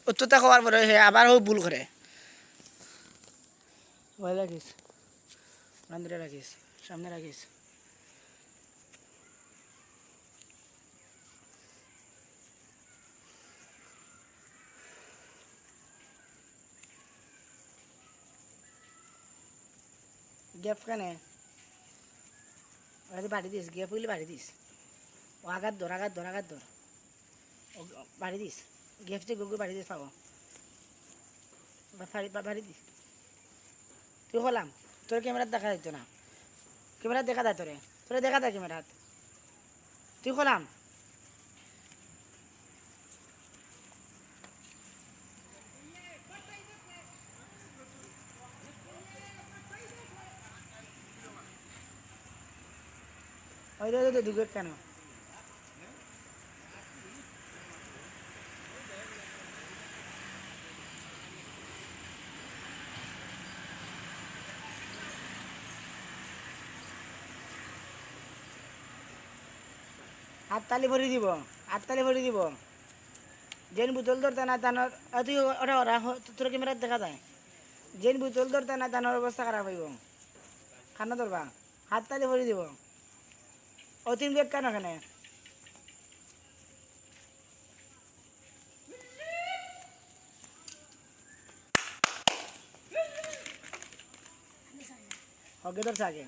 উত্তরটা খাওয়ার পরে হে আবার ও ভুল করে ওই রাখিস বান্ধরে রাখিস সামনে রাখিস গ্যাপ কেনে ওরা বাড়ি দিস গ্যাপ হইলে বাড়ি দিস ও আঘাত ধর আঘাত ধর আঘাত ধর ও বাড়ি দিস গ্যাপ যে গুগু বাড়ি দিস পাবো বাড়ি দিস তুই হলাম তোর ক্যামেরাত দেখা যাইতো না ক্যামেরাত দেখা যায় তোরে তোরে দেখা যায় ক্যামেরাত তুই হলাম ওই দে দুগে কেন হাততালি ভরি দিব হাততালি ভরি দিব যেন বোতল ধরতে না তানোর তুই ওরা ওরা তোর ক্যামেরাত দেখা যায় যেন বোতল ধরতে না তানোর অবস্থা খারাপ হইব খানা ধরবা হাততালি ভরি দিব ও তিন বেগ কেন এখানে ওকে ধরছে আগে